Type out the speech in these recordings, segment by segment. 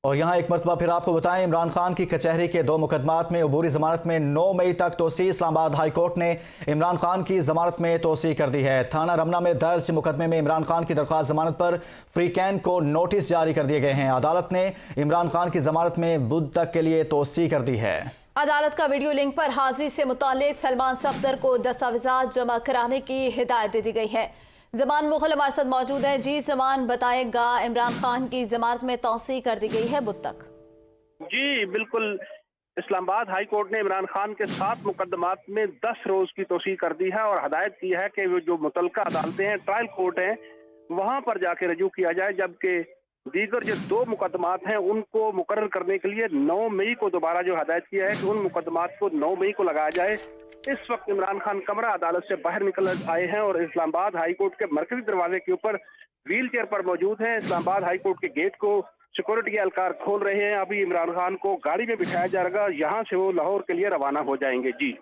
और यहाँ एक मरतबा फिर आपको बताएं, इमरान खान की कचहरी के 2 मुकदमात में अबूरी जमानत में 9 मई तक तोसी। इस्लामाबाद हाई कोर्ट ने इमरान खान की जमानत में तोसी कर दी है। थाना रमना में दर्ज मुकदमे में इमरान खान की दरख्वास्त जमानत पर फ्रीकैन को नोटिस जारी कर दिए गए हैं। अदालत ने इमरान खान की जमानत में बुध तक के लिए तोसी कर दी है। अदालत का वीडियो लिंक पर हाजिरी से मुतालिक सलमान सफदर को दस्तावेजात जमा कराने की हिदायत दे दी गई है। जमान मुगल हमारे साथ मौजूद है। जी जमान, बताएगा इमरान खान की जमानत में तौसीह कर दी गई है बुध तक। जी बिल्कुल, इस्लामाबाद हाई कोर्ट ने इमरान खान के 7 मुकदमात में 10 रोज की तौसीह कर दी है और हदायत की है कि वो जो मुतलका अदालतें हैं, ट्रायल कोर्ट हैं, वहां पर जाके रजू किया जाए, जबकि दीगर जो 2 मुकदमात हैं उनको मुकर्रर करने के लिए 9 मई को दोबारा जो हदायत किया है कि उन मुकदमात को 9 मई को लगाया जाए। इस वक्त इमरान खान कमरा अदालत से बाहर निकल आए हैं और इस्लामाबाद हाई कोर्ट के मरकजी दरवाजे के ऊपर व्हील चेयर पर मौजूद हैं। इस्लामाबाद हाई कोर्ट के गेट को सिक्योरिटी के एहलकार खोल रहे हैं। अभी इमरान खान को गाड़ी में बिठाया जाएगा, यहाँ से वो लाहौर के लिए रवाना हो जाएंगे। जी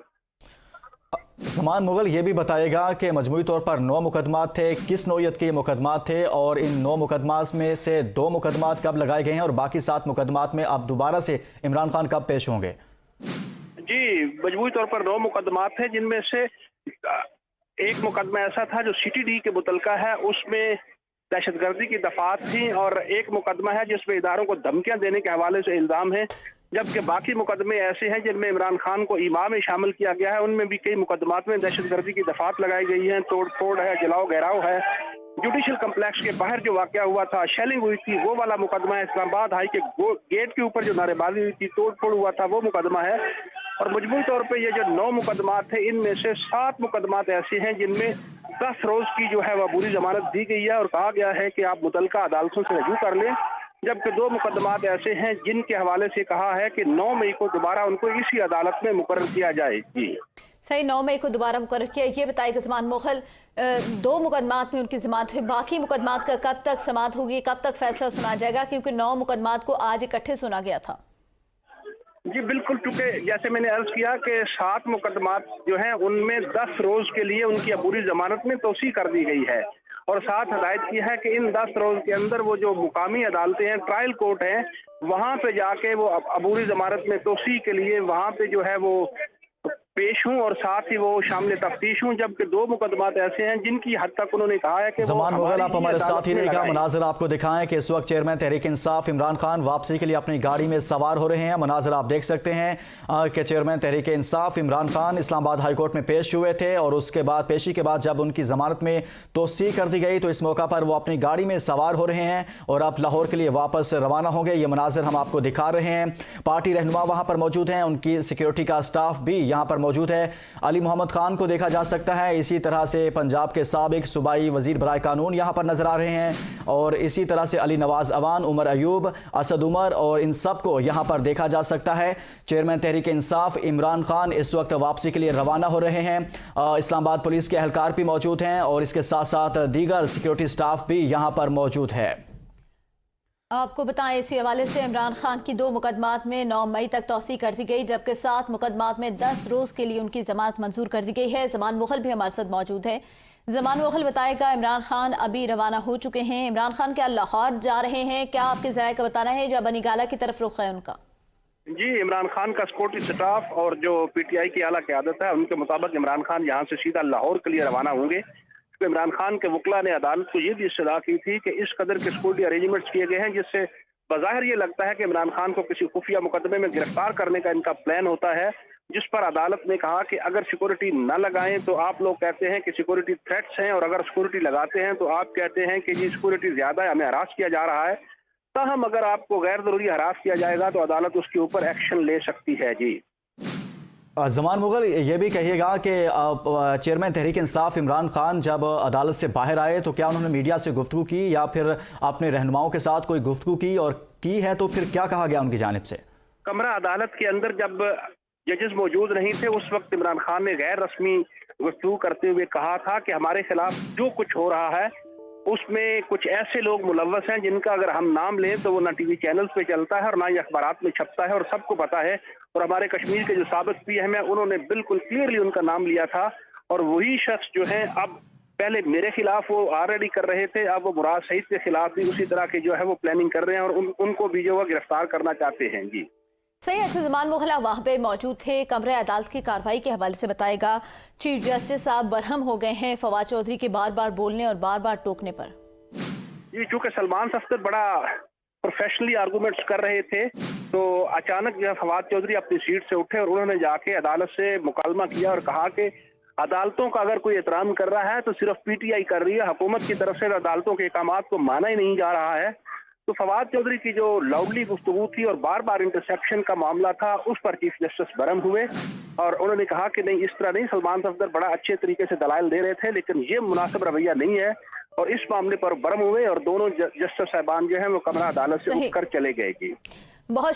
समान मुगल ये भी बताएगा कि मजमूई तौर पर 9 मुकदमात थे, किस नौयत के मुकदमात थे और इन 9 मुकदमात में से 2 मुकदमात कब लगाए गए हैं और बाकी 7 मुकदमात में अब दोबारा से इमरान खान कब पेश होंगे? जी, मजमूई तौर पर 9 मुकदमात थे, जिनमें से एक मुकदमा ऐसा था जो CTD के मुतलका है, उसमें दहशतगर्दी की दफात थी, और एक मुकदमा है जिसमें इदारों को धमकियां देने के हवाले से इल्जाम है, जबकि बाकी मुकदमे ऐसे हैं जिनमें इमरान खान को इमाम में शामिल किया गया है। उनमें भी कई मुकदमात में दहशतगर्दी की दफात लगाई गई है, तोड़ फोड़ है, जलाओ गहराव है। जुडिशल कम्प्लेक्स के बाहर जो वाकया हुआ था, शेलिंग हुई थी, वो वाला मुकदमा है। इस्लामाबाद हाई के गेट के ऊपर जो नारेबाजी हुई थी, तोड़ फोड़ हुआ था, वो मुकदमा है। और मजबूरी तौर पे ये जो 9 मुकदमात थे, इनमें से 7 मुकदमात ऐसे हैं जिनमें 10 रोज की जो है वह अबूरी जमानत दी गई है और कहा गया है कि आप मुतलका अदालतों से रजू कर लें, जबकि 2 मुकदमात ऐसे हैं जिनके हवाले से कहा है कि 9 मई को दोबारा उनको इसी अदालत में मुकर्रर किया जाए। जी सही, 9 मई को दोबारा मुकर्रर किया। ये बताइए जमान मुगल, 2 मुकदमात में उनकी जमानत हुई, बाकी मुकदमात का कब तक समाअत होगी, कब तक फैसला सुना जाएगा? क्योंकि 9 मुकदमात को आज इकट्ठे सुना गया था। जी बिल्कुल, चूंकि जैसे मैंने अर्ज किया कि 7 मुकदमात जो हैं उनमें 10 रोज के लिए उनकी अबूरी जमानत में तोसी कर दी गई है और साथ हदायत की है कि इन 10 रोज के अंदर वो जो मुकामी अदालतें हैं, ट्रायल कोर्ट हैं, वहां पे जाके वो अबूरी जमानत में तोसी के लिए वहां पे जो है वो पेश हूँ और साथ ही वो शामिल तफ्तीश हूँ। जबकि 2 मुकदमात ऐसे हैं जिनकी हद तक उन्होंने कहा है कि जमान मुगल, आप हमारे साथ ही रहेगा। मनाजिर आपको दिखाएं कि इस वक्त चेयरमैन तहरीक इंसाफ इमरान खान वापसी के लिए अपनी गाड़ी में सवार हो रहे हैं। मनाजिर आप देख सकते हैं कि chairman Tehreek Insaf Imran Khan Islamabad high court में पेश हुए थे और उसके बाद पेशी के बाद जब उनकी जमानत में तोसी कर दी गई तो इस मौका पर वो अपनी गाड़ी में सवार हो रहे हैं और अब लाहौर के लिए वापस रवाना होंगे। ये मनाजिर हम आपको दिखा रहे हैं। पार्टी रहनुमा वहाँ पर मौजूद हैं, उनकी सिक्योरिटी का स्टाफ भी यहाँ पर मौजूद है। अली मोहम्मद खान को देखा जा सकता है, इसी तरह से पंजाब के साबिक सूबाई वजीर बराए कानून यहाँ पर नजर आ रहे हैं और इसी तरह से अली नवाज अवान, उमर अयूब, असद उमर और इन सब को यहाँ पर देखा जा सकता है। चेयरमैन तहरीक इंसाफ इमरान खान इस वक्त वापसी के लिए रवाना हो रहे हैं। इस्लामाबाद पुलिस के एहलकार भी मौजूद हैं और इसके साथ साथ दीगर सिक्योरिटी स्टाफ भी यहाँ पर मौजूद है। आपको बताएं, इसी हवाले से इमरान खान की 2 मुकदमात में 9 मई तक तौसीह कर दी गई, जबकि 7 मुकदमात में 10 रोज के लिए उनकी जमानत मंजूर कर दी गई है। जमान मुगल भी हमारे साथ मौजूद है। जमान मुगल, बताएगा इमरान खान अभी रवाना हो चुके हैं। इमरान खान क्या लाहौर जा रहे हैं? क्या आपके ज़राए का बताना है जब बनीगाला की तरफ रुख है उनका? जी, इमरान खान का सिक्योरिटी स्टाफ और जो PTI की आला क़यादत है उनके मुताबिक इमरान खान यहाँ से सीधा लाहौर के लिए रवाना होंगे। तो इमरान खान के वकला ने अदालत को ये भी इस्तदा की थी कि इस कदर के सिक्योरिटी अरेंजमेंट्स किए गए हैं जिससे बज़ाहिर ये लगता है कि इमरान खान को किसी खुफिया मुकदमे में गिरफ्तार करने का इनका प्लान होता है, जिस पर अदालत ने कहा कि अगर सिक्योरिटी न लगाएं तो आप लोग कहते हैं कि सिक्योरिटी थ्रेट्स हैं और अगर सिक्योरिटी लगाते हैं तो आप कहते हैं कि ये सिक्योरिटी ज़्यादा है, हमें हरास किया जा रहा है। ताहम अगर आपको गैर ज़रूरी हरास किया जाएगा तो अदालत उसके ऊपर एक्शन ले सकती है। जी जमान मुगल, ये भी कहिएगा कि चेयरमैन तहरीक इंसाफ इमरान खान जब अदालत से बाहर आए तो क्या उन्होंने मीडिया से गुफ्तगू की या फिर अपने रहनुमाओं के साथ कोई गुफ्तगू की, और की है तो फिर क्या कहा गया उनकी जानिब से? कमरा अदालत के अंदर जब जजेस मौजूद नहीं थे उस वक्त इमरान खान ने गैर रस्मी गुफ्तगू करते हुए कहा था कि हमारे खिलाफ जो कुछ हो रहा है उसमें कुछ ऐसे लोग मुलव्वस हैं जिनका अगर हम नाम लें तो वो ना टीवी चैनल्स पे चलता है और ना ही अखबारात में छपता है और सबको पता है। और हमारे कश्मीर के जो साबिक PM हैं उन्होंने बिल्कुल क्लियरली उनका नाम लिया था और वही शख्स जो है अब पहले मेरे खिलाफ वो ऑलरेडी कर रहे थे, अब वो मुराद सईद के खिलाफ भी उसी तरह की जो है वो प्लानिंग कर रहे हैं और उनको भी जो है गिरफ्तार करना चाहते हैं। जी सही, अच्छा ज़मान मुग़ल वहाँ पे मौजूद थे। कमरे अदालत की कार्रवाई के हवाले से बताएगा। चीफ जस्टिस साहब बरहम हो गए हैं फवाद चौधरी के बार बार बोलने और बार बार टोकने पर। जी, चूंकि सलमान सफ्दर बड़ा प्रोफेशनली आर्गूमेंट्स कर रहे थे, तो अचानक जो है फवाद चौधरी अपनी सीट से उठे और उन्होंने जाके अदालत से मुकालमा किया और कहा कि अदालतों का अगर कोई एहतराम कर रहा है तो सिर्फ पीटीआई कर रही है, हुकूमत की तरफ से अदालतों के अहकामात को माना ही नहीं जा रहा है। तो फवाद चौधरी की जो लाउडली गुफ्तगू थी और बार बार इंटरसेप्शन का मामला था, उस पर चीफ जस्टिस बरहम हुए और उन्होंने कहा कि नहीं, इस तरह नहीं, सलमान सफ्दर बड़ा अच्छे तरीके से दलाइल दे रहे थे लेकिन ये मुनासिब रवैया नहीं है, और इस मामले पर बरहम हुए और दोनों जस्टिस साहबान जो है वो कमरा अदालत से उठकर चले गए। जी बहुत